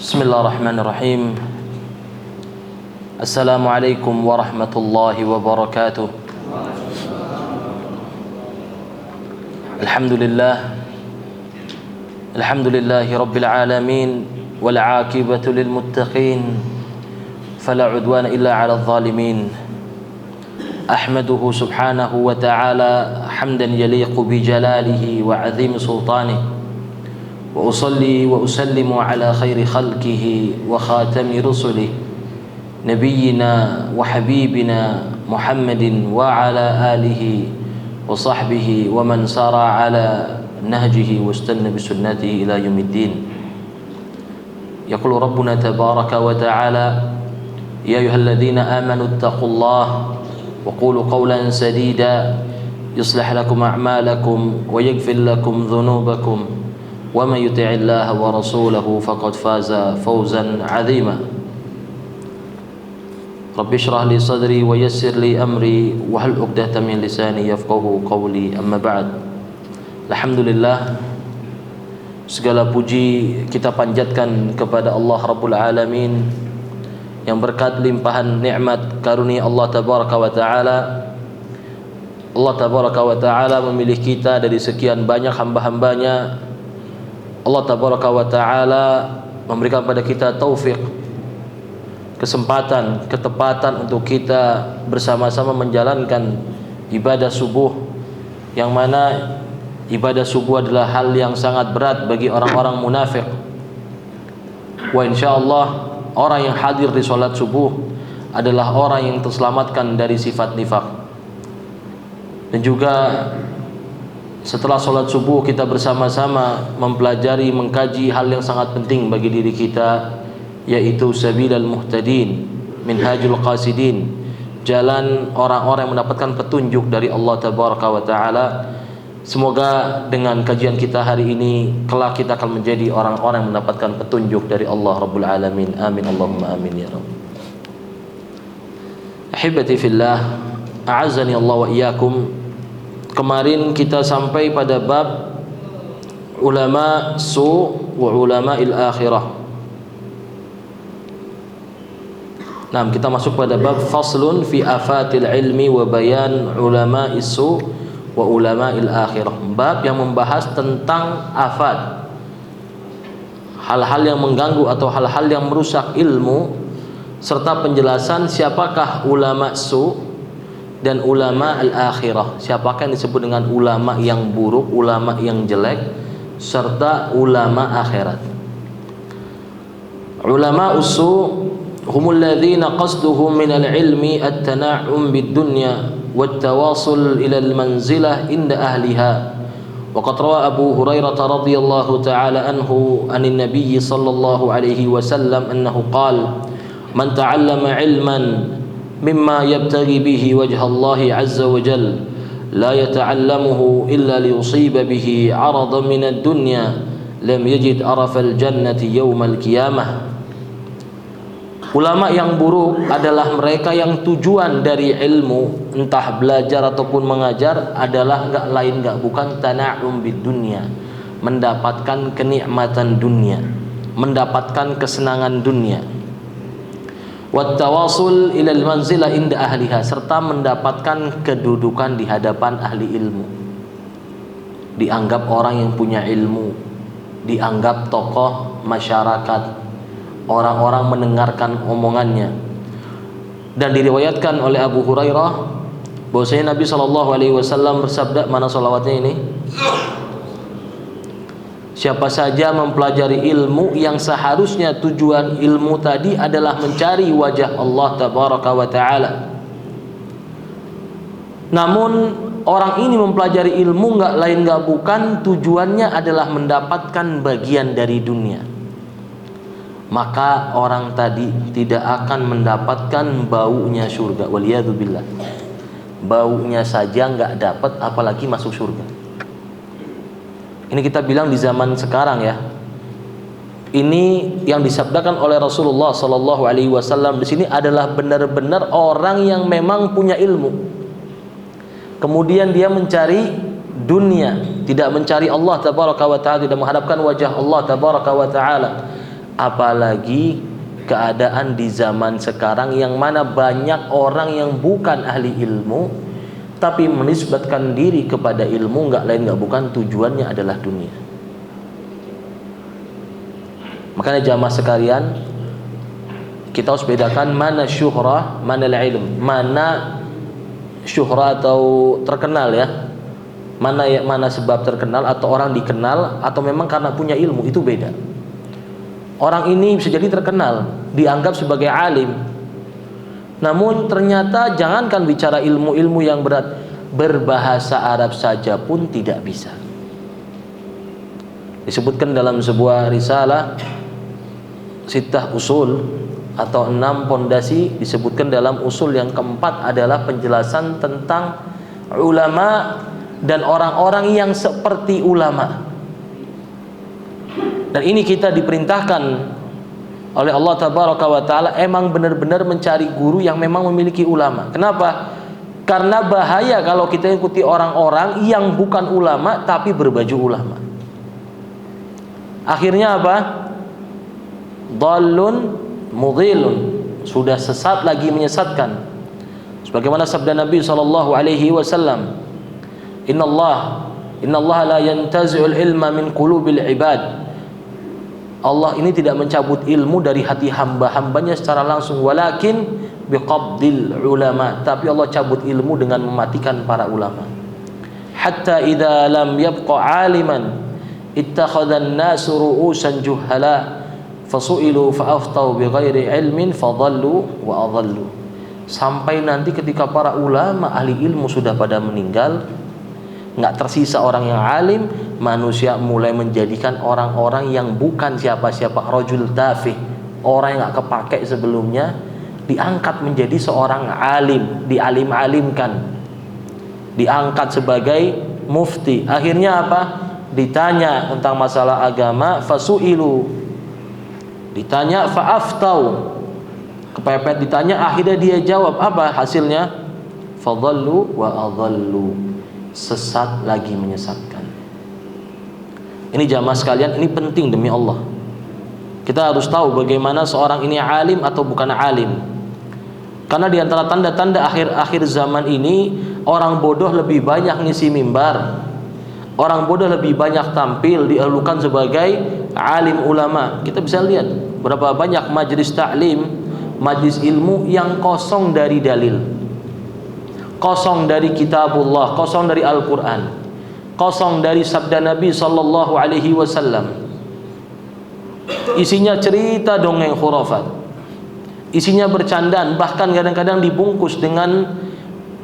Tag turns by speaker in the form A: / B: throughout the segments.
A: Bismillahirrahmanirrahim. Assalamualaikum warahmatullahi wabarakatuh. Alhamdulillahi rabbil alamin wal aqibatu lil muttaqin fala udwana illa 'alal zalimin. Ahmaduhu subhanahu wa ta'ala hamdan yaliqu bi jalalihi wa 'azimi sultanihi. Wa usalli wa usallimu ala khairi khalqihi wa khatami rusulih nabiyyina wa habibina Muhammadin wa ala alihi wa sahbihi wa man sara ala nahjihi wa istanna bi sunnatihi ila yaumiddin. Yaqulu rabbuna tabaraka wa ta'ala ya ayyuhalladzina amanu ittaqullaha wa qulu qawlan sadida yuslih lakum a'malakum wa yaghfir lakum dhunubakum wa man yuti'illaha wa rasulahu faqad faza fawzan 'azima. Rabbi shrah li sadri wa yassir li amri wa hal 'uqdatam min lisani yafqahu qawli, amma ba'd. Alhamdulillah, segala puji kita panjatkan kepada Allah Rabbul Alamin yang berkat limpahan nikmat karunia Allah tabaraka wa taala. Allah tabaraka wa taala memilih kita dari sekian banyak hamba-hambanya. Allah tabaraka wa ta'ala memberikan pada kita taufik, kesempatan, ketepatan untuk kita bersama-sama menjalankan ibadah subuh, yang mana ibadah subuh adalah hal yang sangat berat bagi orang-orang munafik. Wa insyaallah orang yang hadir di salat subuh adalah orang yang terselamatkan dari sifat nifak. Dan juga setelah sholat subuh kita bersama-sama mempelajari, mengkaji hal yang sangat penting bagi diri kita, yaitu Sabilal Muhtadin, Minhajul Qasidin, jalan orang-orang yang mendapatkan petunjuk dari Allah Tabaraka wa Ta'ala. Semoga dengan kajian kita hari ini kelak kita akan menjadi orang-orang yang mendapatkan petunjuk dari Allah Rabbul Alamin. Amin Allahumma amin ya Rabb. Ahibati fillah, a'azzani Allah wa iyyakum. Kemarin kita sampai pada bab ulama su wa ulama il akhirah. Nah, kita masuk pada bab faslun fi afatil ilmi wa bayan ulama isu wa ulama il akhirah. Bab yang membahas tentang afat, hal-hal yang mengganggu atau hal-hal yang merusak ilmu, serta penjelasan siapakah ulama su dan ulama al-akhirah, siapakah yang disebut dengan ulama yang buruk, ulama yang jelek, serta ulama akhirat. Ulama usu humul ladzina qasduhum min al-ilmi at-tana'um bid-dunya wat-tawasul ila al-manzilah inda ahliha. Wa qad rawa Abu Hurairah radhiyallahu ta'ala anhu anin nabiy sallallahu alaihi wasallam annahu qala man ta'allama ilman mimma yabtaghi bihi wajha Allah azza wa jalla la yata'allamuhu illa liyusiba bihi 'aradan min ad-dunya lam yajid arafal jannati yaumal qiyamah. Ulama yang buruk adalah mereka yang tujuan dari ilmu, entah belajar ataupun mengajar, adalah enggak lain enggak bukan tana'um bid dunya, mendapatkan kenikmatan dunia, mendapatkan kesenangan dunia. Wattawasul ilal manzilah inda ahliha, serta mendapatkan kedudukan di hadapan ahli ilmu, dianggap orang yang punya ilmu, dianggap tokoh masyarakat, orang-orang mendengarkan omongannya. Dan diriwayatkan oleh Abu Hurairah bahwasanya Nabi SAW bersabda, mana salawatnya ini? Siapa saja mempelajari ilmu yang seharusnya tujuan ilmu tadi adalah mencari wajah Allah Tabaraka wa Ta'ala, namun orang ini mempelajari ilmu enggak lain enggak bukan tujuannya adalah mendapatkan bagian dari dunia, maka orang tadi tidak akan mendapatkan baunya surga. Waliyadzubillah, baunya saja enggak dapat, apalagi masuk surga. Ini kita bilang di zaman sekarang ya. Ini yang disabdakan oleh Rasulullah sallallahu alaihi wasallam di sini adalah benar-benar orang yang memang punya ilmu. Kemudian dia mencari dunia, tidak mencari Allah tabaraka wa taala, tidak menghadapkan wajah Allah tabaraka wa taala. Apalagi keadaan di zaman sekarang yang mana banyak orang yang bukan ahli ilmu tapi menisbatkan diri kepada ilmu, nggak lain nggak bukan tujuannya adalah dunia. Makanya jamaah sekalian, kita harus bedakan mana syuhrah, mana ilm, mana syuhrah atau terkenal ya, mana sebab terkenal atau orang dikenal atau memang karena punya ilmu, itu beda. Orang ini bisa jadi terkenal, dianggap sebagai alim, namun ternyata jangankan bicara ilmu-ilmu yang berat, berbahasa Arab saja pun tidak bisa. Disebutkan dalam sebuah risalah Sittah Usul atau 6 pondasi, disebutkan dalam usul yang keempat adalah penjelasan tentang ulama dan orang-orang yang seperti ulama. Dan ini kita diperintahkan oleh Allah Tabaraka wa Ta'ala emang benar-benar mencari guru yang memang memiliki ulama. Kenapa? Karena bahaya kalau kita ikuti orang-orang yang bukan ulama tapi berbaju ulama. Akhirnya apa? Dhallun mudhilun, sudah sesat lagi menyesatkan. Sebagaimana sabda Nabi sallallahu alaihi wasallam, Inna Allah la yantazi'ul ilma min qulubil ibad. Allah ini tidak mencabut ilmu dari hati hamba-hambanya secara langsung, walakin biqabdil ulama, tapi Allah cabut ilmu dengan mematikan para ulama. Hatta idza lam yabqa aliman ittakhadha an-nasu ru'usan juhala fasu'ilu fa'aftau bighairi ilmin fadallu wa adallu. Sampai nanti ketika para ulama ahli ilmu sudah pada meninggal, nggak tersisa orang yang alim, manusia mulai menjadikan orang-orang yang bukan siapa-siapa, rajul tafih, orang yang nggak kepake sebelumnya, diangkat menjadi seorang alim, dialim-alimkan, diangkat sebagai mufti. Akhirnya apa? Ditanya tentang masalah agama, fasu'ilu, ditanya fa'aftau, kepepet ditanya, akhirnya dia jawab, apa hasilnya? Fadallu wa adallu, sesat lagi menyesatkan. Ini jamaah sekalian, ini penting demi Allah. Kita harus tahu bagaimana seorang ini alim atau bukan alim. Karena di antara tanda-tanda akhir zaman ini, orang bodoh lebih banyak ngisi mimbar, orang bodoh lebih banyak tampil, dielukan sebagai alim ulama. Kita bisa lihat berapa banyak majelis taklim, majelis ilmu yang kosong dari dalil, kosong dari kitabullah, kosong dari Al-Quran, kosong dari sabda Nabi sallallahu alaihi wasallam. Isinya cerita dongeng khurafat, isinya bercandaan, bahkan kadang-kadang dibungkus dengan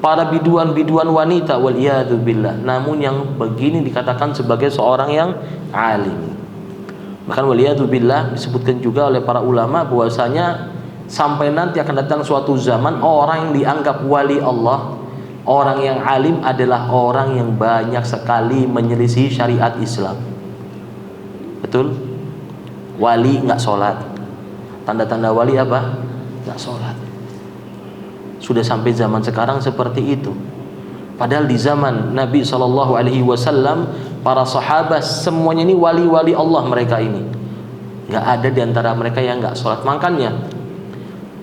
A: para biduan-biduan wanita, waliyadu billah. Namun yang begini dikatakan sebagai seorang yang alim. Bahkan waliyadu billah disebutkan juga oleh para ulama bahwasanya sampai nanti akan datang suatu zaman orang yang dianggap wali Allah, orang yang alim adalah orang yang banyak sekali menyelisih syariat Islam. Betul? Wali nggak sholat. Tanda-tanda wali apa? Nggak sholat. Sudah sampai zaman sekarang seperti itu. Padahal di zaman Nabi SAW, para sahabat semuanya ini wali-wali Allah mereka ini. Nggak ada di antara mereka yang nggak sholat. Makanya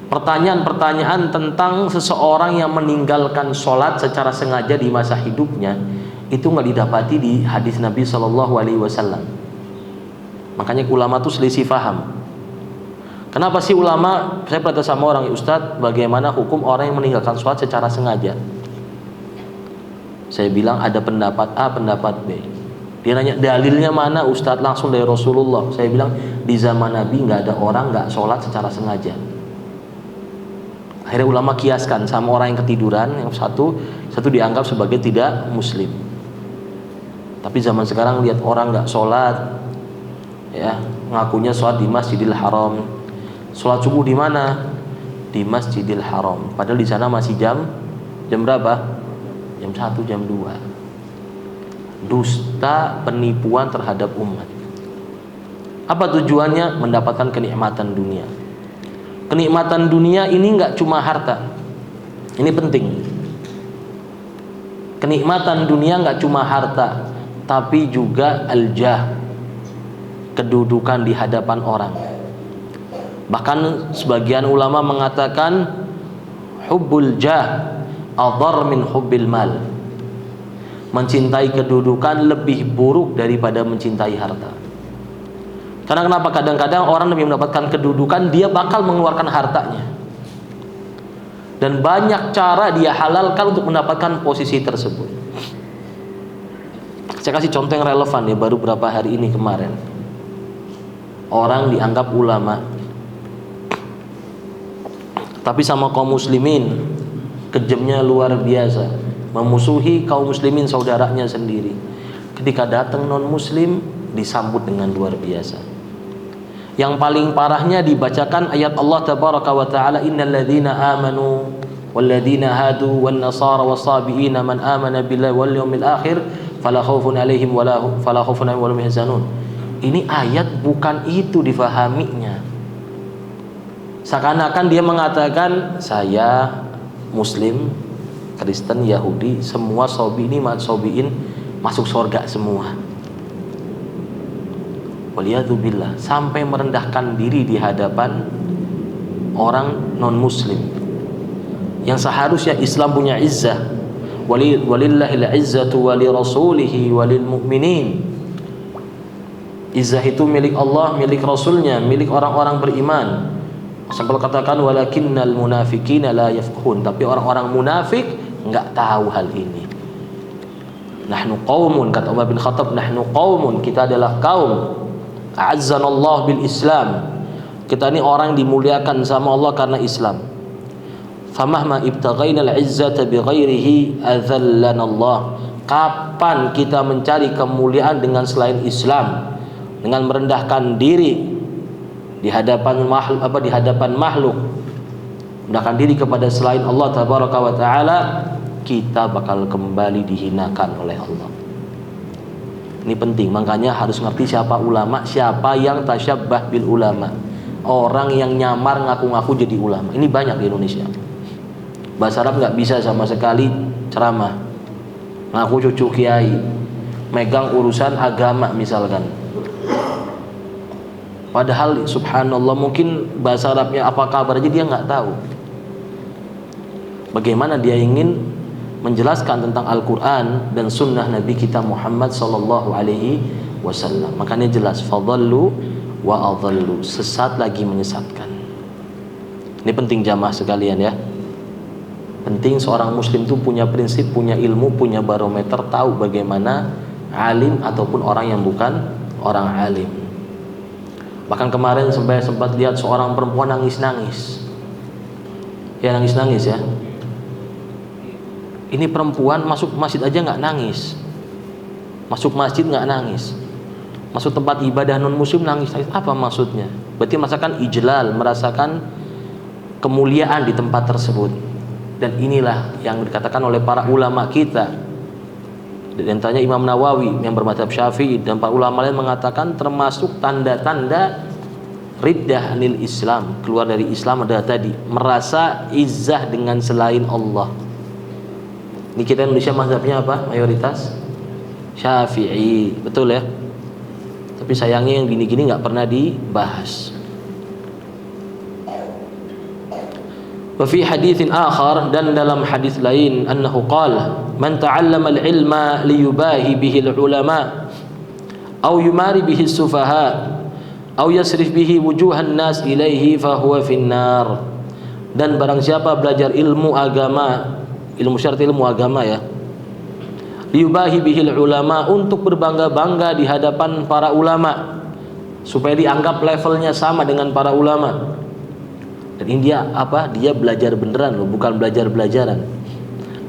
A: pertanyaan-pertanyaan tentang seseorang yang meninggalkan sholat secara sengaja di masa hidupnya itu nggak didapati di hadis Nabi SAW. Makanya ulama itu selisih faham. Kenapa sih ulama? Saya bertanya sama orang, Ustadz, bagaimana hukum orang yang meninggalkan sholat secara sengaja? Saya bilang ada pendapat A, pendapat B. Dia nanya dalilnya mana Ustadz, langsung dari Rasulullah. Saya bilang di zaman Nabi nggak ada orang nggak sholat secara sengaja. Akhirnya ulama kiaskan sama orang yang ketiduran, yang satu dianggap sebagai tidak muslim. Tapi zaman sekarang lihat orang nggak sholat, ya ngakunya sholat di Masjidil Haram. Sholat subuh di mana? Di Masjidil Haram. Padahal di sana masih jam berapa? Jam 1, jam 2. Dusta, penipuan terhadap umat. Apa tujuannya? Mendapatkan kenikmatan dunia. Kenikmatan dunia ini nggak cuma harta. Ini penting. Kenikmatan dunia nggak cuma harta, tapi juga al-jah, kedudukan di hadapan orang. Bahkan sebagian ulama mengatakan hubbul jah adhar min hubbil mal. Mencintai kedudukan lebih buruk daripada mencintai harta. Karena kenapa? Kadang-kadang orang demi mendapatkan kedudukan dia bakal mengeluarkan hartanya. Dan banyak cara dia halalkan untuk mendapatkan posisi tersebut. Saya kasih contoh yang relevan ya, baru beberapa hari ini kemarin. Orang dianggap ulama, tapi sama kaum muslimin kejamnya luar biasa, memusuhi kaum muslimin saudaranya sendiri. Ketika datang non muslim disambut dengan luar biasa. Yang paling parahnya dibacakan ayat Allah tabaraka wa taala, innal ladzina amanu wal ladzina hadu wan nasara was-sabiina man amana billahi wal yawmil akhir fala khaufun alaihim wala hum yahzanun. Ini ayat bukan itu difahaminya. Seakan-akan dia mengatakan saya Muslim, Kristen, Yahudi, semua sobiin masuk surga semua. Waliyadzubillah, sampai merendahkan diri di hadapan orang non muslim yang seharusnya Islam punya izzah. Walillahil izzatu wali rasulihi walil mu'minin. Izzah itu milik Allah, milik Rasulnya, milik orang-orang beriman. Sampai katakan walakinnal munafiqina la yafqahun, tapi orang-orang munafik enggak tahu hal ini. Nahnu qaumun, kata Umar bin Khattab, nahnu qaumun, kita adalah kaum a'azzanallahu bil Islam. Kita ini orang yang dimuliakan sama Allah karena Islam. Famahma ibtaghainal izzata bighairihi adzallanallah. Kapan kita mencari kemuliaan dengan selain Islam, dengan merendahkan diri di hadapan makhluk, merendahkan diri kepada selain Allah tabaraka wa taala, kita bakal kembali dihinakan oleh Allah. Ini penting, makanya harus ngerti siapa ulama, siapa yang tasyabbah bil ulama. Orang yang nyamar ngaku-ngaku jadi ulama. Ini banyak di Indonesia. Bahasa Arab nggak bisa sama sekali ceramah, ngaku cucu kiai, megang urusan agama misalkan. Padahal subhanallah mungkin bahasa Arabnya apa kabar aja dia nggak tahu. Bagaimana dia ingin menjelaskan tentang Al-Quran dan sunnah Nabi kita Muhammad sallallahu alaihi wasallam. Makanya jelas fadallu wa adallu, sesat lagi menyesatkan. Ini penting jamaah sekalian ya. Penting seorang muslim itu punya prinsip, punya ilmu, punya barometer, tahu bagaimana alim ataupun orang yang bukan orang alim. Bahkan kemarin sempat lihat seorang perempuan nangis-nangis. Ya nangis-nangis ya. Ini perempuan masuk masjid aja nggak nangis, masuk masjid nggak nangis, masuk tempat ibadah non muslim nangis. Apa maksudnya? Berarti merasakan ijlal, merasakan kemuliaan di tempat tersebut. Dan inilah yang dikatakan oleh para ulama kita. Di antaranya Imam Nawawi yang bermadzhab Syafi'i dan para ulama lain mengatakan termasuk tanda-tanda riddah anil Islam, keluar dari Islam adalah tadi merasa izzah dengan selain Allah. Ini kita Indonesia mazhabnya apa? Mayoritas Syafi'i, betul ya? Tapi sayangnya yang gini-gini nggak pernah dibahas. Wa fi haditsin akhar, dan dalam hadis lain, annahu qala man ta'allama al-ilma liyubahi bihi al-ulama aw yumari bihi as-sufaha aw yasrif bihi wujuhan nas ilaihi fa huwa finnar. Dan barang siapa belajar ilmu agama, ilmu syar'i, ilmu agama ya, liyubahi bihil ulama, untuk berbangga-bangga di hadapan para ulama supaya dianggap levelnya sama dengan para ulama. Dan ini dia apa? Dia belajar beneran loh, bukan belajar-belajaran.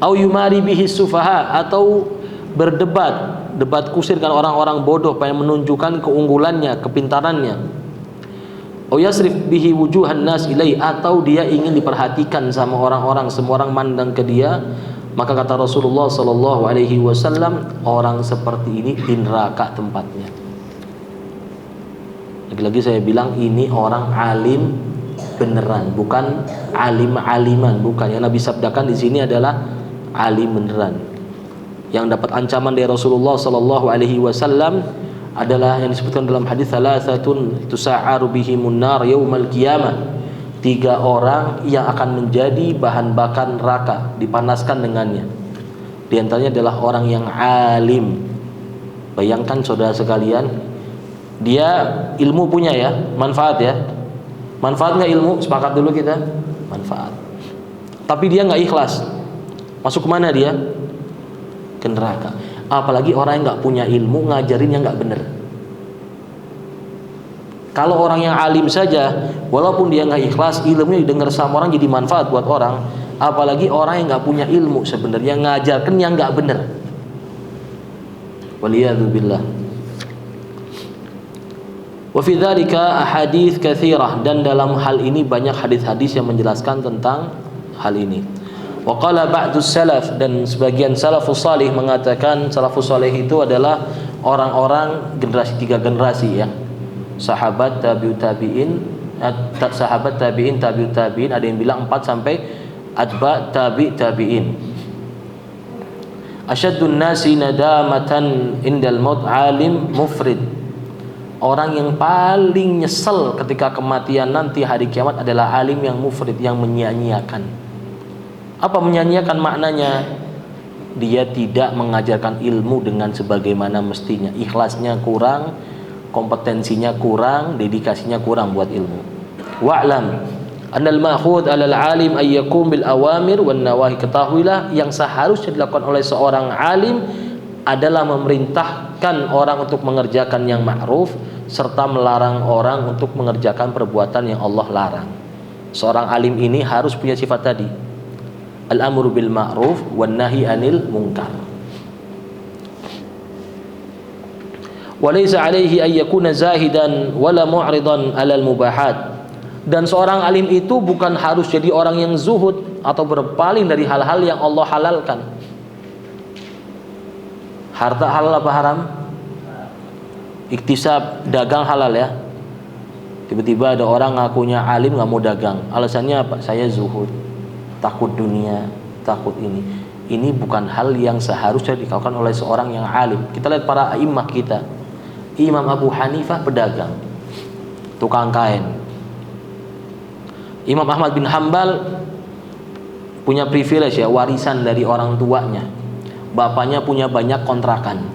A: Au yumari bihi sufaha, atau debat kusir dengan orang-orang bodoh pengen menunjukkan keunggulannya, kepintarannya. Au yasrif bihi wujuhan nas ilai, atau dia ingin diperhatikan sama orang-orang, semua orang mandang ke dia. Maka kata Rasulullah sallallahu alaihi wasallam, orang seperti ini di neraka tempatnya. Lagi-lagi saya bilang ini orang alim beneran, bukan alim-aliman, bukan. Yang Nabi sabdakan di sini adalah alim beneran. Yang dapat ancaman dari Rasulullah sallallahu alaihi wasallam adalah yang disebutkan dalam hadis salasatun tusa'aru bihimun nar yaumal qiyamah. 3 orang yang akan menjadi bahan bakar neraka, dipanaskan dengannya. Di antaranya adalah orang yang alim. Bayangkan saudara sekalian, dia ilmu punya ya, manfaat ya. Manfaat nggak ilmu? Sepakat dulu kita, manfaat. Tapi dia nggak ikhlas. Masuk kemana dia? Ke neraka. Apalagi orang yang nggak punya ilmu ngajarin yang nggak benar. Kalau orang yang alim saja, walaupun dia nggak ikhlas, ilmunya didengar sama orang jadi manfaat buat orang. Apalagi orang yang nggak punya ilmu sebenarnya ngajarkan yang nggak benar. Waliyadzubillah. Wa fi dzalika ahadits katsirah, dan dalam hal ini banyak hadis-hadis yang menjelaskan tentang hal ini. Wa qala ba'dus salaf, dan sebagian salafus salih mengatakan salafus salih itu adalah orang-orang generasi 3 generasi ya. Sahabat tabi'ut tabi'in, sahabat tabi'in, tabi'ut tabi'in, ada yang bilang 4 sampai atba tabi' tabi'in. Asyaddun nasi nadamatan indal maut alim mufrid. Orang yang paling nyesel ketika kematian nanti hari kiamat adalah alim yang mufrid, yang menyia-nyiakan. Apa menyia-nyiakan maknanya? Dia tidak mengajarkan ilmu dengan sebagaimana mestinya, ikhlasnya kurang, kompetensinya kurang, dedikasinya kurang buat ilmu. Wa'lam annal ma'khud 'alal 'alim ay yakum bil awamir wan nawahi. Ketahuilah yang seharusnya dilakukan oleh seorang alim adalah memerintahkan orang untuk mengerjakan yang ma'ruf serta melarang orang untuk mengerjakan perbuatan yang Allah larang. Seorang alim ini harus punya sifat tadi, al-amru bil ma'ruf wan nahi 'anil munkar. Walaysa alaihi ay yakuna zahidan wala mu'ridan 'alal mubahat. Dan seorang alim itu bukan harus jadi orang yang zuhud atau berpaling dari hal-hal yang Allah halalkan. Harta halal apa haram? Iktisab, dagang halal ya. Tiba-tiba ada orang ngakunya alim nggak mau dagang. Alasannya apa? Saya zuhud, takut dunia, takut ini. Ini bukan hal yang seharusnya dilakukan oleh seorang yang alim. Kita lihat para imam kita. Imam Abu Hanifah pedagang, tukang kain. Imam Ahmad bin Hambal punya privilege ya, warisan dari orang tuanya. Bapaknya punya banyak kontrakan.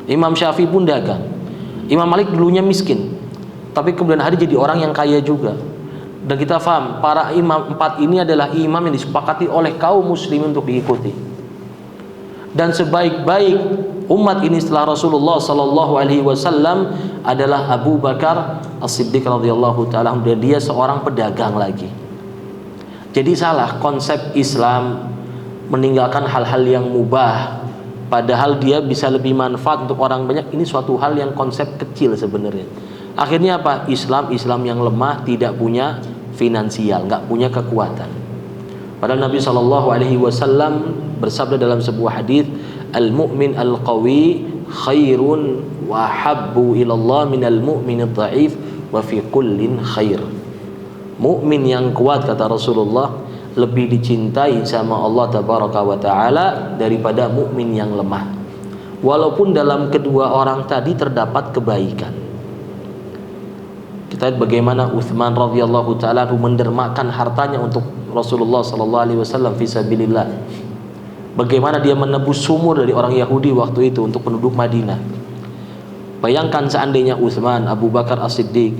A: Imam Syafi'i pun dagang. Imam Malik dulunya miskin, tapi kemudian hari jadi orang yang kaya juga. Dan kita paham, para imam 4 ini adalah imam yang disepakati oleh kaum muslimin untuk diikuti. Dan sebaik-baik umat ini setelah Rasulullah sallallahu alaihi wasallam adalah Abu Bakar As-Siddiq radhiyallahu taala, dan dia seorang pedagang lagi. Jadi salah konsep Islam meninggalkan hal-hal yang mubah padahal dia bisa lebih manfaat untuk orang banyak. Ini suatu hal yang konsep kecil sebenarnya. Akhirnya apa? Islam yang lemah, tidak punya finansial, nggak punya kekuatan. Padahal Nabi sallallahu alaihi wasallam bersabda dalam sebuah hadis, al-mu'min al-qawi khairun wa habbu ilallah minal mu'min ad-dha'if wa fi kullin khair. Mukmin yang kuat, kata Rasulullah, lebih dicintai sama Allah tabaraka wa taala daripada mukmin yang lemah. Walaupun dalam kedua orang tadi terdapat kebaikan. Kita lihat bagaimana Utsman radhiyallahu taala mendermakan hartanya untuk Rasulullah sallallahu alaihi wasallam fi sabilillah. Bagaimana dia menebus sumur dari orang Yahudi waktu itu untuk penduduk Madinah. Bayangkan seandainya Utsman, Abu Bakar As-Siddiq,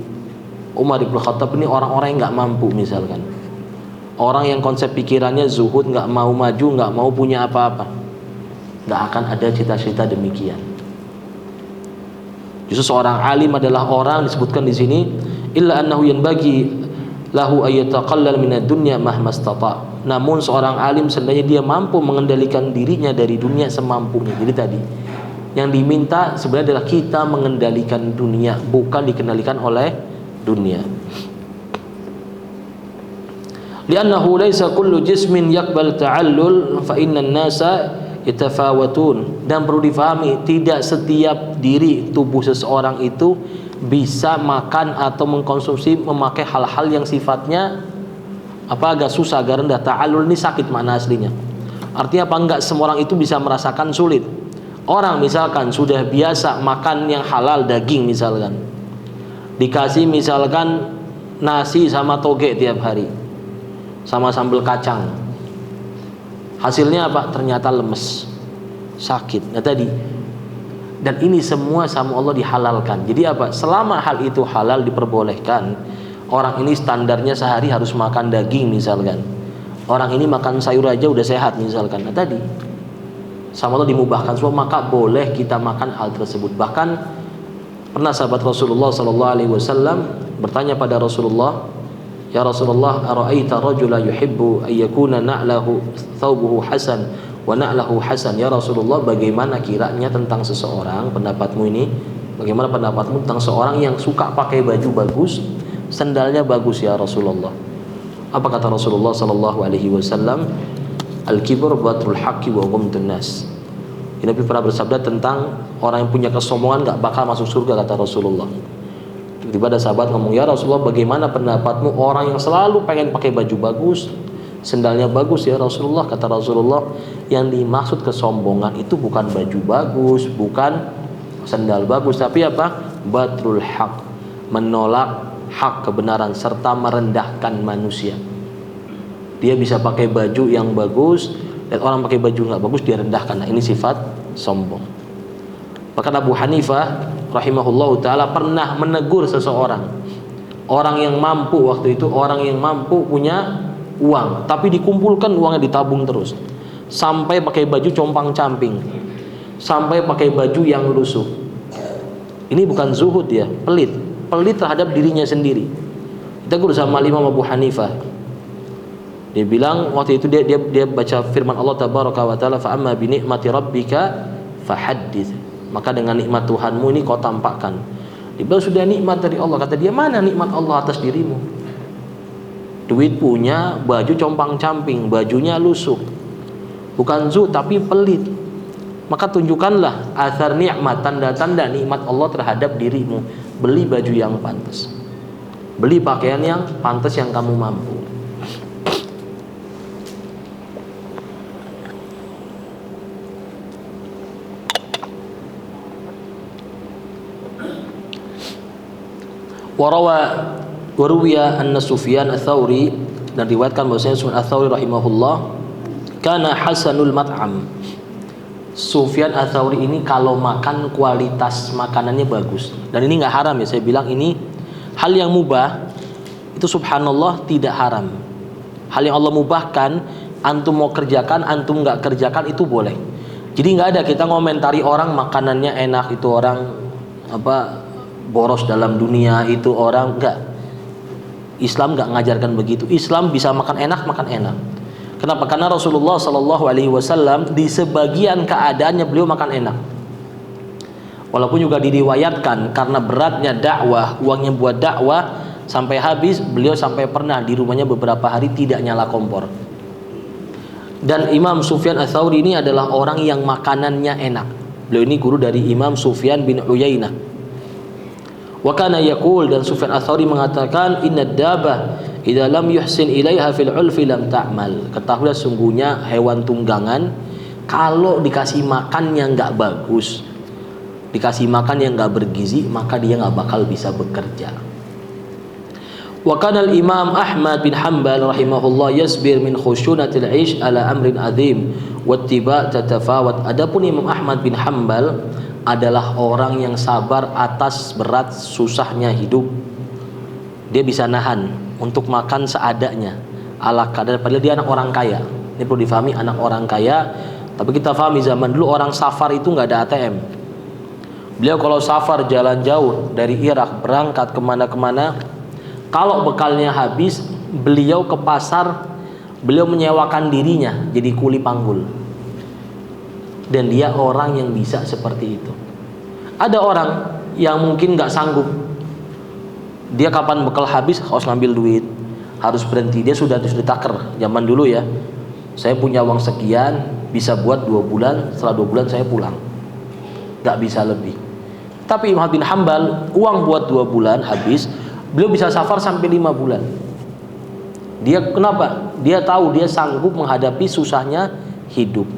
A: Umar ibn Khattab ini orang-orang yang nggak mampu misalkan. Orang yang konsep pikirannya zuhud, nggak mau maju, nggak mau punya apa-apa, nggak akan ada cita-cita demikian. Justru seorang alim adalah orang disebutkan di sini, illa annahu yanbaghi lahu ayyataqallal minad dunya mahmastata. Namun seorang alim sebenarnya dia mampu mengendalikan dirinya dari dunia semampunya. Jadi tadi yang diminta sebenarnya adalah kita mengendalikan dunia, bukan dikendalikan oleh dunia. Li'annahu laisa kullu jismin yaqbal ta'allul fa innan nasa yatafawatun. Dan perlu difahami, tidak setiap diri tubuh seseorang itu bisa makan atau mengkonsumsi memakai hal-hal yang sifatnya agak susah, agak rendah. Ta'allul ini sakit makna aslinya. Artinya apa? Enggak semua orang itu bisa merasakan sulit. Orang misalkan sudah biasa makan yang halal, daging misalkan, dikasih misalkan nasi sama toge tiap hari sama sambal kacang, hasilnya apa? Ternyata lemes, sakit. Nah tadi, dan ini semua sama Allah dihalalkan. Jadi apa? Selama hal itu halal, diperbolehkan, orang ini standarnya sehari harus makan daging misalkan, orang ini makan sayur aja udah sehat misalkan. Nah tadi, sama Allah dimubahkan semua, maka boleh kita makan hal tersebut. Bahkan pernah sahabat Rasulullah sallallahu alaihi wasallam bertanya pada Rasulullah, "Ya Rasulullah, ara'aita rajula yuhibbu ay yakuna na'lahu thawbuhu hasan wa na'lahu hasan." Ya Rasulullah, bagaimana kiranya tentang seseorang, pendapatmu ini, bagaimana pendapatmu tentang seorang yang suka pakai baju bagus, sendalnya bagus ya Rasulullah? Apa kata Rasulullah sallallahu alaihi wasallam? Al-kibr batrul haqqi wa ghamtun nas. Nabi pernah bersabda tentang orang yang punya kesombongan gak bakal masuk surga, kata Rasulullah. Tiba-tiba ada sahabat ngomong, "Ya Rasulullah, bagaimana pendapatmu orang yang selalu pengen pakai baju bagus, sendalnya bagus ya Rasulullah?" Kata Rasulullah, yang dimaksud kesombongan itu bukan baju bagus, bukan sendal bagus, tapi apa? Batrul haq, menolak hak, kebenaran, serta merendahkan manusia. Dia bisa pakai baju yang bagus dan orang pakai baju nggak bagus dia rendahkan. Nah, ini sifat sombong. Bahkan Abu Hanifah rahimahullahu taala pernah menegur seseorang, orang yang mampu waktu itu, orang yang mampu punya uang, tapi dikumpulkan uangnya, ditabung terus, sampai pakai baju compang-camping, sampai pakai baju yang lusuh. Ini bukan zuhud ya, pelit terhadap dirinya sendiri. Kita guru sama Imam Abu Hanifah. Dia bilang waktu itu dia baca firman Allah tabaraka wa taala, fa amma bi ni'mati rabbika fahaddits. Maka dengan nikmat Tuhanmu ini kau tampakkan. Dia bilang sudah nikmat dari Allah. Kata dia, mana nikmat Allah atas dirimu? Duit punya, baju compang-camping, bajunya lusuh. Bukan zuhud tapi pelit. Maka tunjukkanlah athar nikmat, tanda-tanda nikmat Allah terhadap dirimu. Beli baju yang pantas, beli pakaian yang pantas yang kamu mampu. Waruwiya anna Sufyan ats-Tsauri, dan riwayatkan bahwasanya Sufyan ats-Tsauri rahimahullah kana hasanul mat'am. Sufyan ats-Tsauri ini kalau makan kualitas makanannya bagus, dan ini nggak haram ya, saya bilang ini hal yang mubah, itu subhanallah tidak haram. Hal yang Allah mubahkan, antum mau kerjakan, antum nggak kerjakan, itu boleh. Jadi nggak ada kita ngomentari orang makanannya enak, itu orang apa boros dalam dunia, itu orang, enggak. Islam enggak ngajarkan begitu. Islam bisa makan enak, makan enak. Kenapa? Karena Rasulullah sallallahu alaihi wasallam di sebagian keadaannya beliau makan enak. Walaupun juga diriwayatkan karena beratnya dakwah, uangnya buat dakwah sampai habis, beliau sampai pernah di rumahnya beberapa hari tidak nyala kompor. Dan Imam Sufyan ats-Tsauri ini adalah orang yang makanannya enak. Beliau ini guru dari Imam Sufyan bin Uyainah. Wa kana yaqul, dan Sufyan ats-Tsauri mengatakan, innad dabah idza lam yuhsin ilaiha fil ulfi lam ta'mal. Ketahuilah sungguhnya hewan tunggangan kalau dikasih makan yang enggak bagus, dikasih makan yang enggak bergizi, maka dia enggak bakal bisa bekerja. Wa kana al-Imam Ahmad bin Hanbal rahimahullah yasbir min khushunatil 'aish ala amrin adzim wattiba tatafawat. Adapun Imam Ahmad bin Hanbal adalah orang yang sabar atas berat susahnya hidup. Dia bisa nahan untuk makan seadanya, ala kadar, padahal dia anak orang kaya. Ini perlu difahami, anak orang kaya. Tapi kita pahami zaman dulu orang safar itu nggak ada ATM. Beliau kalau safar jalan jauh dari Irak berangkat kemana-kemana, kalau bekalnya habis, beliau ke pasar, beliau menyewakan dirinya jadi kuli panggul. Dan dia orang yang bisa seperti itu. Ada orang yang mungkin nggak sanggup, dia kapan bekal habis harus ngambil duit, harus berhenti. Dia sudah ditaker zaman dulu ya, saya punya uang sekian, bisa buat 2 bulan, setelah 2 bulan saya pulang, nggak bisa lebih. Tapi Imam bin Hanbal, uang buat 2 bulan habis, beliau bisa safar sampai 5 bulan. Dia kenapa? Dia tahu dia sanggup menghadapi susahnya hidup.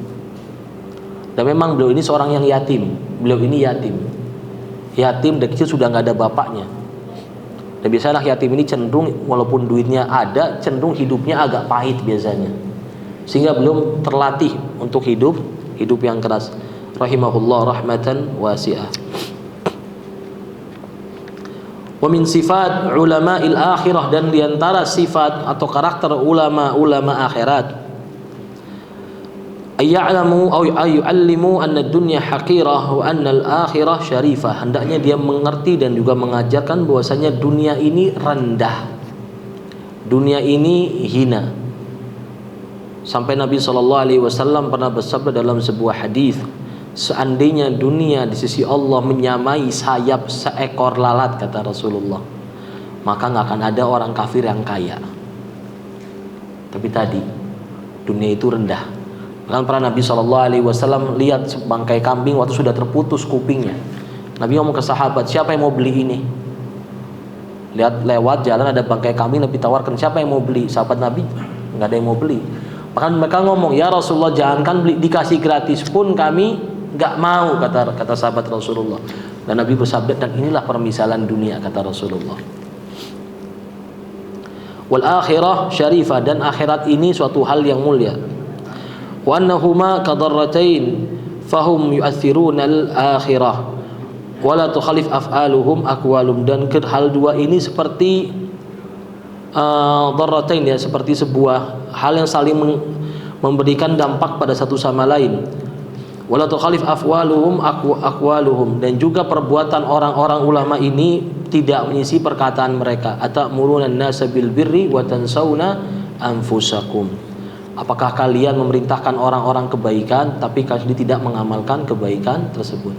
A: Dan memang beliau ini seorang yang yatim. Beliau ini yatim dari kecil sudah nggak ada bapaknya. Dan biasalah yatim ini cenderung walaupun duitnya ada, cenderung hidupnya agak pahit biasanya, sehingga belum terlatih untuk hidup yang keras. Rahimahullah rahmatan wasi'ah. Wa min sifat ulama'il akhirah, dan diantara sifat atau karakter ulama akhirat, ayya'lamu aw ayyu'allimu anna ad-dunya haqirah wa anna al-akhirah syarifah. Hendaknya dia mengerti dan juga mengajarkan bahwasanya dunia ini rendah, dunia ini hina. Sampai Nabi SAW pernah bersabda dalam sebuah hadis, seandainya dunia di sisi Allah menyamai sayap seekor lalat, kata Rasulullah, maka nggak akan ada orang kafir yang kaya. Tapi tadi dunia itu rendah. Bahkan pernah Nabi SAW lihat bangkai kambing waktu sudah terputus kupingnya. Nabi ngomong ke sahabat, siapa yang mau beli ini? Lihat lewat jalan ada bangkai kambing, Nabi tawarkan, siapa yang mau beli? Sahabat Nabi nggak ada yang mau beli. Bahkan mereka ngomong, ya Rasulullah, jangankan beli, dikasih gratis pun kami nggak mau, kata sahabat Rasulullah. Dan Nabi bersabda, dan inilah permisalan dunia, kata Rasulullah. Wal akhirah syarifah, dan akhirat ini suatu hal yang mulia. Wa annahuma kadarratain fahum yu'athiruna al-akhirah wa la tukhalif af'aluhum aqwalum, dan hal dua ini seperti darratain, ya, seperti sebuah hal yang saling memberikan dampak pada satu sama lain. Wa la tukhalif af'aluhum aqwaluhum, dan juga perbuatan orang-orang ulama ini tidak menyisi perkataan mereka. Atamuruna an-nasa bil birri wa tansawna anfusakum. Apakah kalian memerintahkan orang-orang kebaikan tapi kalian tidak mengamalkan kebaikan tersebut?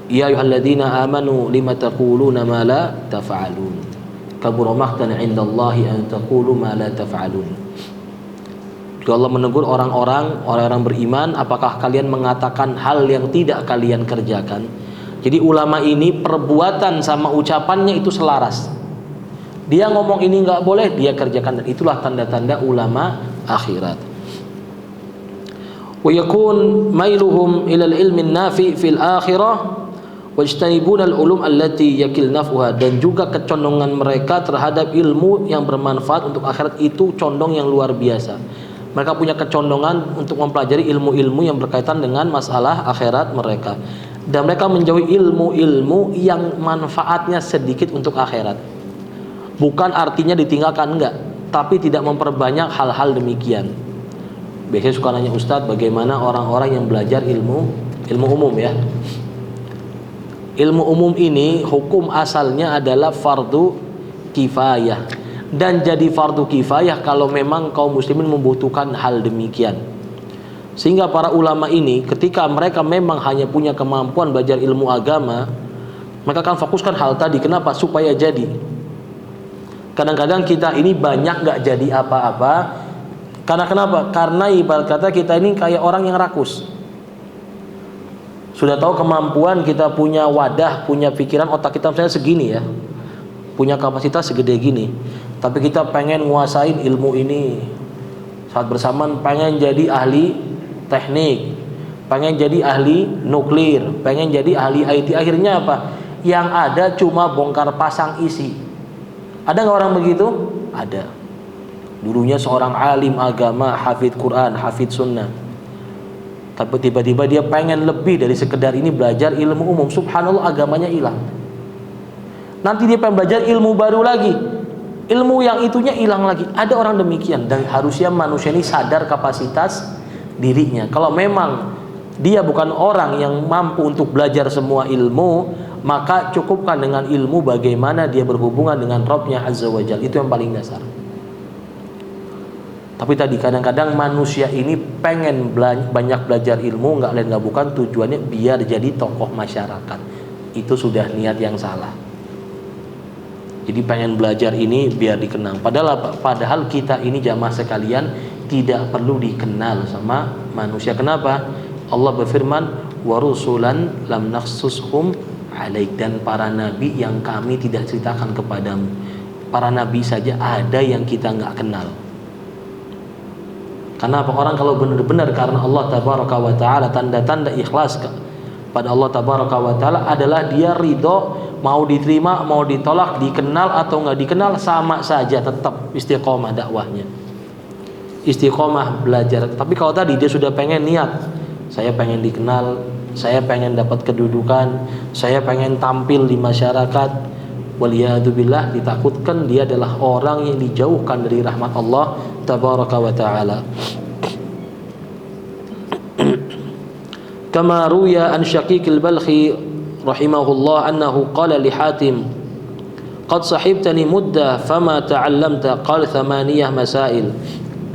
A: Ya ayyuhalladzina amanu lima taquluna ma la taf'alun. Kabura maqtan 'indallahi an taqulu ma la taf'alun. Allah menegur orang-orang beriman, apakah kalian mengatakan hal yang tidak kalian kerjakan? Jadi ulama ini perbuatan sama ucapannya itu selaras. Dia ngomong ini nggak boleh, dia kerjakan, dan itulah tanda-tanda ulama akhirat. Wa yakun mailuhum ila al-ilmi an-nafi fil akhirah wajtanibuna al-ulum allati yakil naf'uha, dan juga kecondongan mereka terhadap ilmu yang bermanfaat untuk akhirat itu condong yang luar biasa. Mereka punya kecondongan untuk mempelajari ilmu-ilmu yang berkaitan dengan masalah akhirat mereka, dan mereka menjauhi ilmu-ilmu yang manfaatnya sedikit untuk akhirat. Bukan artinya ditinggalkan, enggak, tapi tidak memperbanyak hal-hal demikian. Biasanya suka nanya, Ustadz, bagaimana orang-orang yang belajar ilmu umum, ya? Ilmu umum ini hukum asalnya adalah fardu kifayah, dan jadi fardu kifayah kalau memang kaum muslimin membutuhkan hal demikian. Sehingga para ulama ini ketika mereka memang hanya punya kemampuan belajar ilmu agama, mereka akan fokuskan hal tadi. Kenapa? Supaya jadi. Kadang-kadang kita ini banyak gak jadi apa-apa. Karena kenapa? Karena ibarat kata kita ini kayak orang yang rakus. Sudah tahu kemampuan, kita punya wadah, punya pikiran, otak kita misalnya segini, ya, punya kapasitas segede gini, tapi kita pengen nguasain ilmu ini. Saat bersamaan pengen jadi ahli teknik, pengen jadi ahli nuklir, pengen jadi ahli IT. Akhirnya apa? Yang ada cuma bongkar pasang isi. Ada nggak orang begitu? Ada. Dulunya seorang alim agama, hafidz Quran, hafidz sunnah, tapi tiba-tiba dia pengen lebih dari sekedar ini belajar ilmu umum. Subhanallah, agamanya hilang. Nanti dia pengen belajar ilmu baru lagi, ilmu yang itunya hilang lagi. Ada orang demikian, dan harusnya manusia ini sadar kapasitas dirinya. Kalau memang dia bukan orang yang mampu untuk belajar semua ilmu, maka cukupkan dengan ilmu bagaimana dia berhubungan dengan Rabbnya Azza wa Jalla. Itu yang paling dasar. Tapi tadi kadang-kadang manusia ini pengen banyak belajar ilmu, nggak lain nggak bukan tujuannya biar jadi tokoh masyarakat. Itu sudah niat yang salah. Jadi pengen belajar ini biar dikenang. Padahal kita ini jamaah sekalian tidak perlu dikenal sama manusia. Kenapa? Allah berfirman, wa rusulan lam naqsushum alaik, dan para nabi yang kami tidak ceritakan kepadamu. Para nabi saja ada yang kita nggak kenal. Karena apa? Orang kalau benar-benar karena Allah tabaraka wa taala, tanda-tanda ikhlas pada Allah tabaraka wa taala adalah dia ridho, mau diterima, mau ditolak, dikenal atau nggak dikenal sama saja, tetap istiqomah dakwahnya, istiqomah belajar. Tapi kalau tadi dia sudah pengen niat, saya pengen dikenal, saya pengen dapat kedudukan, saya pengen tampil di masyarakat, waliyadzubillah, ditakutkan dia adalah orang yang dijauhkan dari rahmat Allah tabaraka wa taala. Kama ruya an Syaqiq al-Balkhi rahimahullah annahu qala li Hatim qad sahibtani muddah fama ta'allamta qala thamaniyah masail.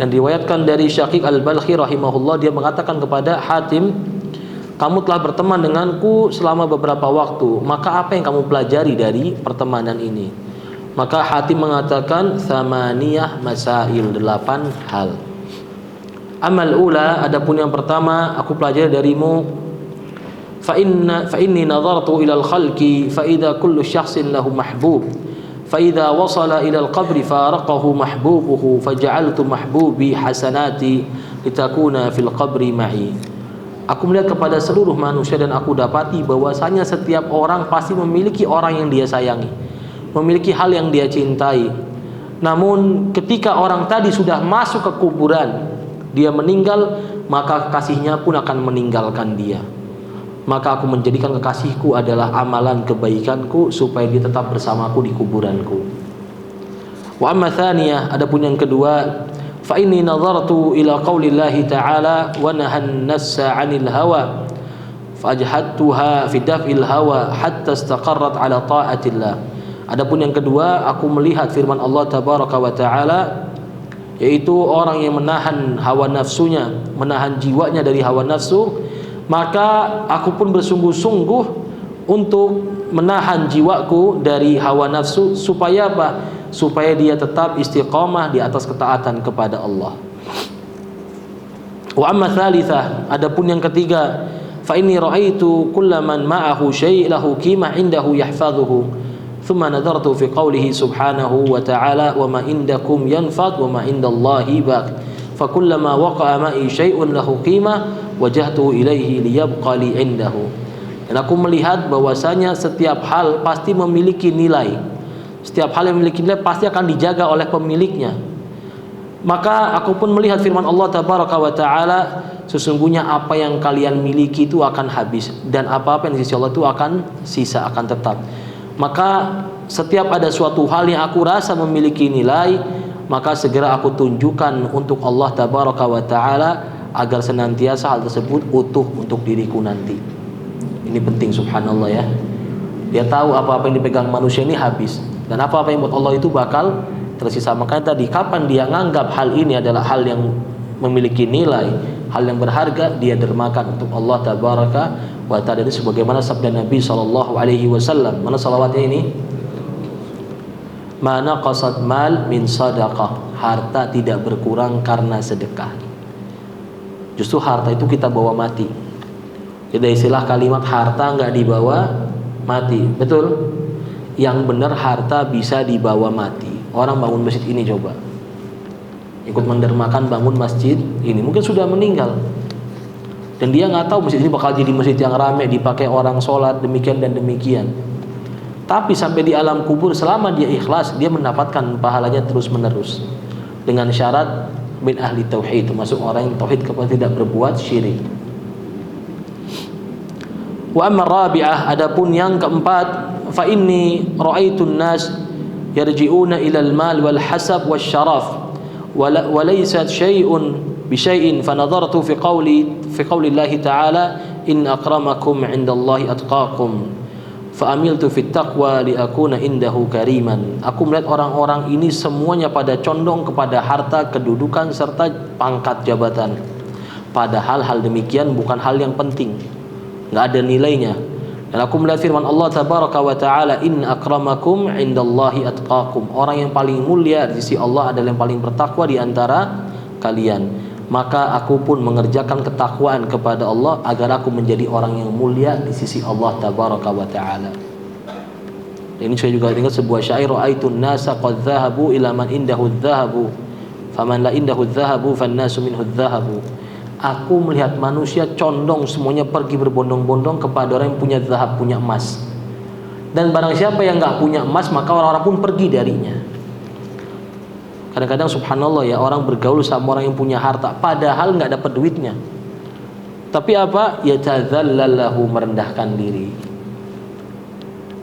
A: Dan riwayatkan dari Syaqiq al-Balkhi rahimahullah, dia mengatakan kepada Hatim, kamu telah berteman denganku selama beberapa waktu, maka apa yang kamu pelajari dari pertemanan ini? Maka Hatim mengatakan thamaniyah masail, 8 hal. Amal ula, adapun yang pertama aku pelajari darimu, fa inni nadartu ila al-khalqi fa idza kullu syakhsin lahu mahbub fa idza wasala ila al-qabri faraqahu mahbubuhu faja'altu mahbubi hasanati litakuna fil qabri ma'i. Aku melihat kepada seluruh manusia dan aku dapati bahwasanya setiap orang pasti memiliki orang yang dia sayangi, memiliki hal yang dia cintai. Namun ketika orang tadi sudah masuk ke kuburan, dia meninggal, maka kekasihnya pun akan meninggalkan dia. Maka aku menjadikan kekasihku adalah amalan kebaikanku supaya dia tetap bersamaku di kuburanku. Wa amma thaniyah, adapun yang kedua, fa inni nadartu ila qaulillahi ta'ala wa nahan nassa 'anil hawa fajhadtuha fi daf'il hawa hatta istaqarrat 'ala ta'atillah. Adapun yang kedua, aku melihat firman Allah tabaraka wa taala, yaitu orang yang menahan hawa nafsunya, menahan jiwanya dari hawa nafsu, maka aku pun bersungguh-sungguh untuk menahan jiwaku dari hawa nafsu, supaya apa? Supaya dia tetap istiqamah di atas ketaatan kepada Allah. Wa amma tsalitsah, adapun yang ketiga, fa inni ra'aitu kullaman ma'ahu syai' lahu qimah indahu yahfazuhu. Thumma nadartu fi qawlihi subhanahu wa ta'ala wa ma indakum yanfad wa ma indallahi baq fa kullama waqa'a ma'i syai'un lahu qimah wajahtuhu ilaihi liyabqa li indahu. Dan aku melihat bahwasanya setiap hal pasti memiliki nilai, setiap hal yang memiliki nilai pasti akan dijaga oleh pemiliknya. Maka aku pun melihat firman Allah tabaraka wa ta'ala, sesungguhnya apa yang kalian miliki itu akan habis, dan apa-apa yang di sisi Allah itu akan sisa, akan tetap. Maka setiap ada suatu hal yang aku rasa memiliki nilai, maka segera aku tunjukkan untuk Allah tabaraka wa ta'ala, agar senantiasa hal tersebut utuh untuk diriku nanti. Ini penting, subhanallah ya. Dia tahu apa-apa yang dipegang manusia ini habis, dan apa-apa yang buat Allah itu bakal tersisa. Makanya tadi, kapan dia nganggap hal ini adalah hal yang memiliki nilai, hal yang berharga, dia dermakan untuk Allah tabaraka wa ta'ala. Ini sebagaimana sabda Nabi SAW. Mana salawatnya ini? Mana qasad mal min sadaqah, harta tidak berkurang karena sedekah. Justru harta itu kita bawa mati. Jadi istilah kalimat harta nggak dibawa mati, betul? Yang benar harta bisa dibawa mati. Orang bangun masjid ini, coba ikut mendermakan bangun masjid ini, mungkin sudah meninggal, dan dia nggak tahu masjid ini bakal jadi masjid yang ramai dipakai orang sholat demikian dan demikian. Tapi sampai di alam kubur, selama dia ikhlas, dia mendapatkan pahalanya terus menerus, dengan syarat min ahli tauhid, termasuk orang yang tauhid kepada tidak berbuat syirik. Wa amma rabi'ah, adapun yang keempat, fa inni ra'aitun nas yarji'una ilal mal wal hasab wal syaraf wa laysat syai'un bi syai'in fa nadartu fi qaulillahi ta'ala in akramakum 'indallahi atqakum fa amiltu fit taqwa li akuna indahu kariman. Aku melihat orang-orang ini semuanya pada condong kepada harta, kedudukan serta pangkat jabatan, padahal hal demikian bukan hal yang penting, nggak ada nilainya. Dan aku melihat firman Allah tabaraka wa ta'ala, in akramakum indallahi atqakum, orang yang paling mulia di sisi Allah adalah yang paling bertakwa di antara kalian. Maka aku pun mengerjakan ketakwaan kepada Allah agar aku menjadi orang yang mulia di sisi Allah tabaraka wa ta'ala. Ini saya juga ingat sebuah syair, ra'aitun nasa qad dhahabu ila man indahu dhahabu Faman la indahu adh-dhahabu fan-nasu minhu adh-dhahabu. Aku melihat manusia condong semuanya pergi berbondong-bondong kepada orang yang punya zahab, punya emas. Dan barang siapa yang enggak punya emas, maka orang-orang pun pergi darinya. Kadang-kadang subhanallah ya, orang bergaul sama orang yang punya harta padahal enggak dapat duitnya. Tapi apa? Yatadzallalahu, merendahkan diri.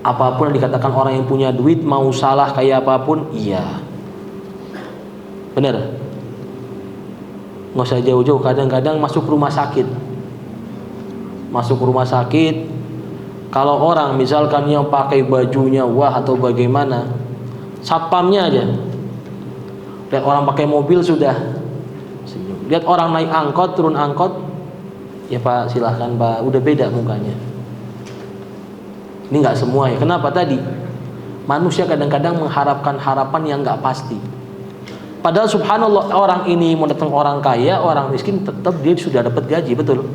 A: Apapun yang dikatakan orang yang punya duit, mau salah kayak apapun, iya. Benar? Nggak usah jauh-jauh, kadang-kadang masuk rumah sakit. Masuk rumah sakit, kalau orang misalkan yang pakai bajunya wah atau bagaimana, satpamnya aja. Lihat orang pakai mobil sudah senyum. Lihat orang naik angkot, turun angkot, ya Pak silahkan Pak, udah beda mukanya. Ini nggak semua ya. Kenapa tadi? Manusia kadang-kadang mengharapkan harapan yang nggak pasti. Padahal subhanallah, orang ini mau datang orang kaya, orang miskin, tetap dia sudah dapat gaji, betul.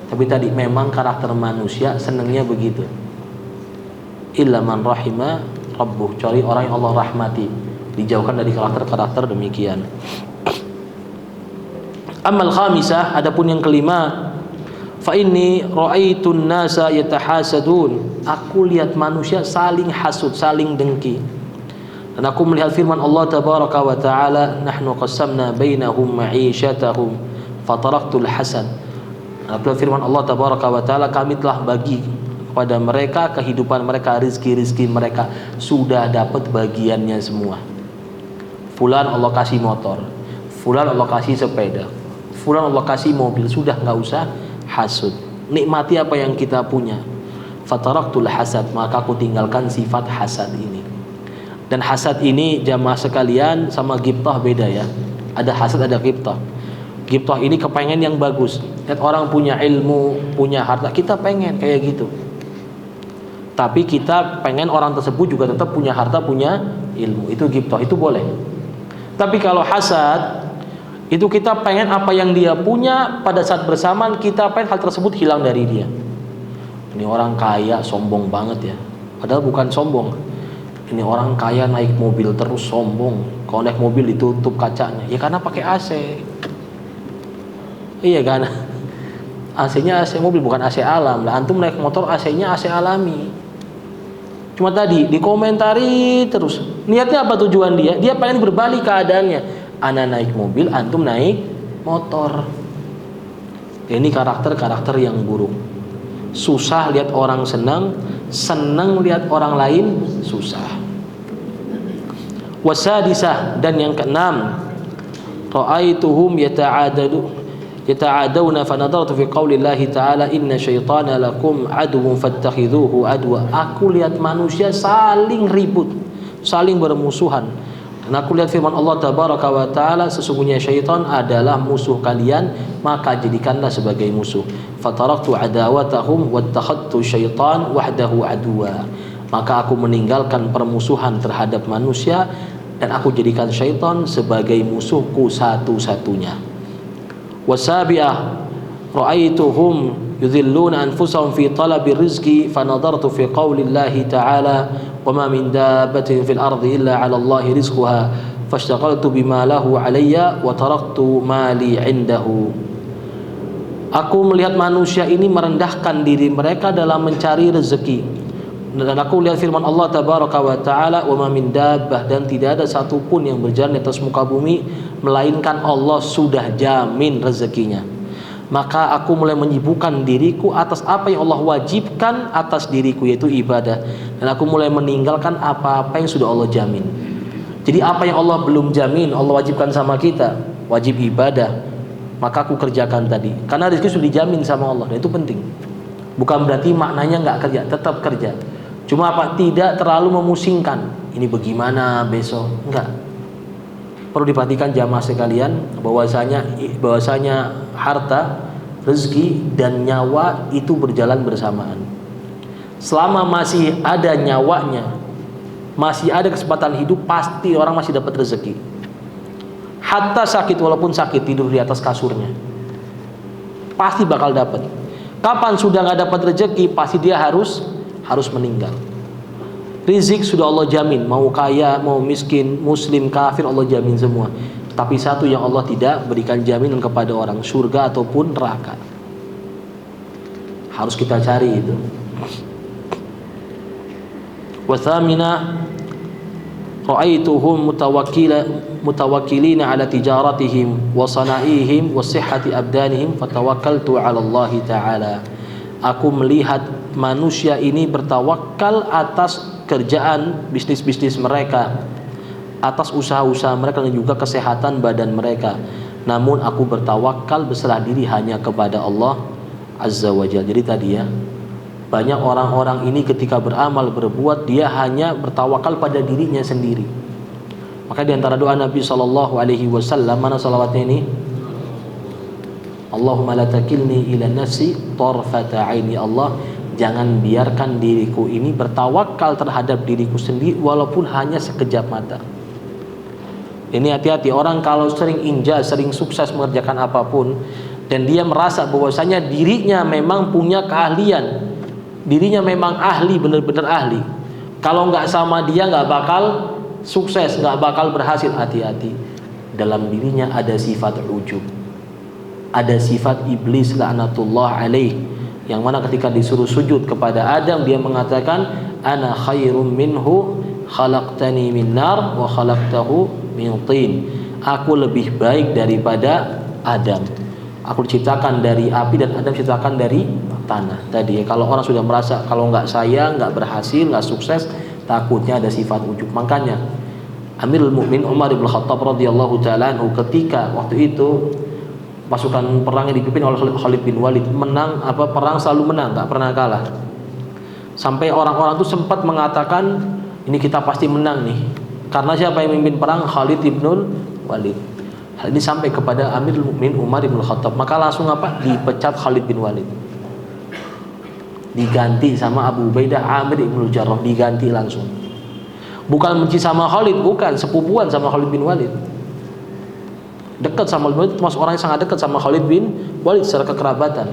A: Tapi tadi memang karakter manusia senangnya begitu. Illa man rahima rabbuh, cari orang yang Allah rahmati, dijauhkan dari karakter-karakter demikian. Amal khamisah, adapun yang kelima, fa inni ra'aitun nasa yatahasadun. Aku lihat manusia saling hasud, saling dengki. Dan aku melihat firman Allah tabaraka wa taala, nahnu qassamna bainahum ma'isyatahum fataraktul hasad. Apabila firman Allah tabaraka wa taala, kami telah bagi kepada mereka kehidupan mereka, rizki-rizki mereka, sudah dapat bagiannya semua. Fulan Allah kasih motor, fulan Allah kasih sepeda, fulan Allah kasih mobil, sudah nggak usah hasud. Nikmati apa yang kita punya. Fataraktul hasad, maka aku tinggalkan sifat hasad ini. Dan hasad ini jamaah sekalian sama ghibtah beda ya. Ada hasad, ada ghibtah. Ghibtah ini kepengen yang bagus. Lihat orang punya ilmu, punya harta, kita pengen kayak gitu. Tapi kita pengen orang tersebut juga tetap punya harta, punya ilmu. Itu ghibtah, itu boleh. Tapi kalau hasad, itu kita pengen apa yang dia punya, pada saat bersamaan kita pengen hal tersebut hilang dari dia. Ini orang kaya sombong banget ya, padahal bukan sombong. Ini orang kaya naik mobil terus, sombong. Kalau naik mobil ditutup kacanya, ya karena pakai AC. Iya kan, AC-nya AC mobil, bukan AC alam. Lah antum naik motor AC-nya AC alami. Cuma tadi dikomentari terus. Niatnya apa tujuan dia? Dia pengen berbalik keadaannya. Ana naik mobil, antum naik motor. Ini karakter-karakter yang buruk. Susah lihat orang senang, senang lihat orang lain susah. Wasadisah, dan yang keenam, ra'aituhum yata'adawna fanadartu fi qaulillahi ta'ala inna syaitana lakum aduwwun fattakhidhuhu adwa. Aku lihat manusia saling ribut, saling bermusuhan. Dan aku lihat firman Allah tabaraka wa ta'ala, sesungguhnya syaitan adalah musuh kalian, maka jadikanlah sebagai musuh. Fataraktu adawatahum wattakhadtu syaitan wahdahu aduwa. Maka aku meninggalkan permusuhan terhadap manusia dan aku jadikan syaitan sebagai musuhku satu-satunya. Wasabi'ah, ra'aituhum yudhilluna anfusahum fi talabi rizqi fanadartu fi qaulillahi ta'ala wa ma min dabbatin fil ardi illa 'ala Allahi rizquha fashtaghaltu bima lahu 'alayya wa taraktu mali 'indahu. Aku melihat manusia ini merendahkan diri mereka dalam mencari rezeki. Dan aku lihat firman Allah tabaraka wa ta'ala, wa ma min dabbah, dan tidak ada satupun yang berjalan di atas muka bumi melainkan Allah sudah jamin rezekinya. Maka aku mulai menyibukkan diriku atas apa yang Allah wajibkan atas diriku, yaitu ibadah. Dan aku mulai meninggalkan apa-apa yang sudah Allah jamin. Jadi apa yang Allah belum jamin, Allah wajibkan sama kita, wajib ibadah, maka aku kerjakan tadi. Karena rezeki sudah dijamin sama Allah, dan itu penting. Bukan berarti maknanya nggak kerja, tetap kerja. Cuma apa? Tidak terlalu memusingkan. Ini bagaimana besok? Enggak. Perlu diperhatikan jamaah sekalian, bahwasanya harta, rezeki dan nyawa itu berjalan bersamaan. Selama masih ada nyawanya, masih ada kesempatan hidup, pasti orang masih dapat rezeki. Hatta sakit, walaupun sakit tidur di atas kasurnya, pasti bakal dapat. Kapan sudah nggak dapat rezeki, pasti dia harus meninggal.
B: Rizik sudah Allah jamin, mau kaya, mau miskin, muslim, kafir, Allah jamin semua. Tapi satu yang Allah tidak berikan jaminan kepada orang, surga ataupun neraka. Harus kita cari itu. Wa thamina ra'aituhum mutawakkilina ala tijaratihim wa sana'ihim wa sihhati abdanihim fatawakkaltu 'ala Allah taala. Aku melihat manusia ini bertawakal atas kerjaan bisnis-bisnis mereka, atas usaha-usaha mereka dan juga kesehatan badan mereka. Namun aku bertawakal berserah diri hanya kepada Allah Azza wa Jalla. Jadi tadi ya, banyak orang-orang ini ketika beramal berbuat dia hanya bertawakal pada dirinya sendiri. Maka di antara doa Nabi SAW, mana salawatnya ini? Allahumma la takilni ila nafsi tarfata aini. Allah, jangan biarkan diriku ini bertawakal terhadap diriku sendiri walaupun hanya sekejap mata. Ini hati-hati, orang kalau sering injaz, sering sukses mengerjakan apapun dan dia merasa bahwasanya dirinya memang punya keahlian, dirinya memang ahli, benar-benar ahli. Kalau nggak sama dia nggak bakal sukses, nggak bakal berhasil. Hati-hati, dalam dirinya ada sifat ujub, ada sifat iblis laknatullah alaih, yang mana ketika disuruh sujud kepada Adam dia mengatakan ana khairum minhu khalaqtani min nar wa khalaqtahu min tin. Aku lebih baik daripada Adam, aku diciptakan dari api dan Adam diciptakan dari tanah. Tadi ya, kalau orang sudah merasa kalau nggak saya nggak berhasil, nggak sukses, takutnya ada sifat ujub. Makanya Amirul Mukminin Umar bin Khattab radhiyallahu taala anhu ketika waktu itu pasukan perang yang dipimpin oleh Khalid bin Walid menang, perang selalu menang, nggak pernah kalah. Sampai orang-orang itu sempat mengatakan ini kita pasti menang nih, karena siapa yang memimpin perang? Khalid bin Walid. Hal ini sampai kepada Amirul Mukminin Umar bin Khattab. Maka langsung dipecat Khalid bin Walid, diganti sama Abu Ubaidah Amir bin Jarrah, diganti langsung. Bukan benci sama Khalid, bukan, sepupuan sama Khalid bin Walid, dekat sama Khalid bin Walid, termasuk orang yang sangat dekat sama Khalid bin Walid secara kekerabatan.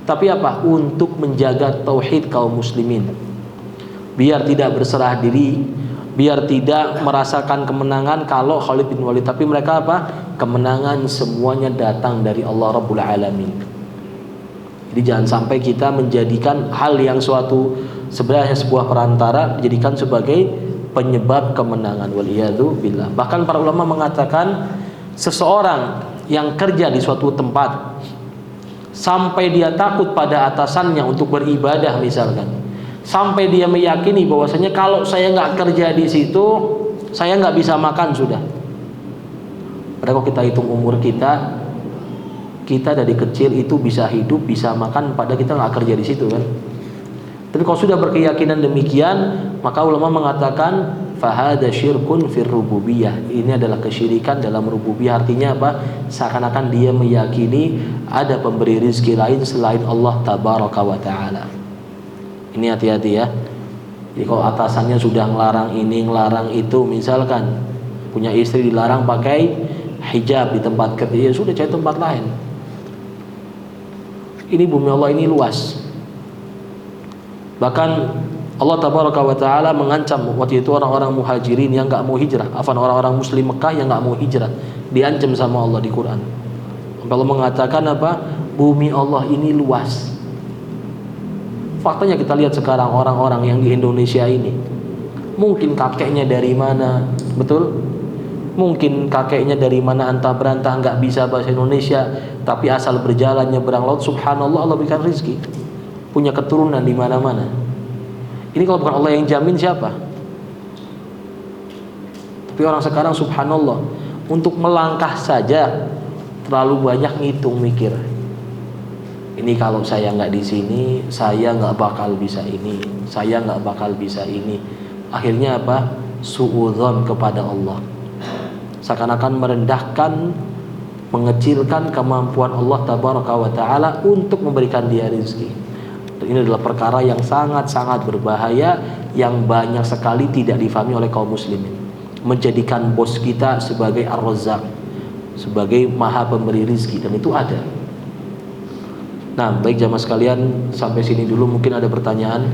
B: Tapi apa? Untuk menjaga tauhid kaum muslimin, biar tidak berserah diri, biar tidak merasakan kemenangan kalau Khalid bin Walid, tapi mereka kemenangan semuanya datang dari Allah Rabbul Alamin. Jadi jangan sampai kita menjadikan hal yang suatu sebenarnya sebuah perantara dijadikan sebagai penyebab kemenangan. Waliyadu billah. Bahkan para ulama mengatakan seseorang yang kerja di suatu tempat sampai dia takut pada atasannya untuk beribadah misalkan, sampai dia meyakini bahwasanya kalau saya nggak kerja di situ saya nggak bisa makan sudah. Padahal kalau kita hitung umur kita dari kecil itu bisa hidup, bisa makan, padahal kita nggak kerja di situ kan. Tapi kalau sudah berkeyakinan demikian, maka ulama mengatakan fahada syirkun fir rububiyah. Ini adalah kesyirikan dalam rububiyah. Artinya apa? Seakan-akan dia meyakini ada pemberi rizki lain selain Allah tabaraka wa ta'ala. Ini hati-hati ya. Jadi kalau atasannya sudah ngelarang ini, ngelarang itu, misalkan punya istri dilarang pakai hijab di tempat kerja, ya sudah cari tempat lain. Ini bumi Allah ini luas. Bahkan Allah tabaraka wa ta'ala mengancam waktu itu orang-orang muhajirin yang gak mau hijrah, orang-orang muslim Mekah yang gak mau hijrah, diancam sama Allah di Quran. Allah mengatakan bumi Allah ini luas. Faktanya kita lihat sekarang orang-orang yang di Indonesia ini, mungkin kakeknya dari mana, betul? Mungkin kakeknya dari mana antah berantah nggak bisa bahasa Indonesia, tapi asal berjalan nyebrang laut, subhanallah Allah berikan rezeki, punya keturunan di mana-mana. Ini kalau bukan Allah yang jamin siapa? Tapi orang sekarang subhanallah untuk melangkah saja terlalu banyak ngitung mikir. Ini kalau saya nggak di sini, saya nggak bakal bisa ini, saya nggak bakal bisa ini. Akhirnya suudzon kepada Allah. Seakan-akan merendahkan, mengecilkan kemampuan Allah tabaraka wa ta'ala untuk memberikan dia rezeki. Ini adalah perkara yang sangat-sangat berbahaya, yang banyak sekali tidak difahami oleh kaum muslimin. Menjadikan bos kita sebagai Ar-Razzaq, sebagai maha pemberi rezeki, dan itu ada. Nah, baik jamaah sekalian, sampai sini dulu, mungkin ada pertanyaan.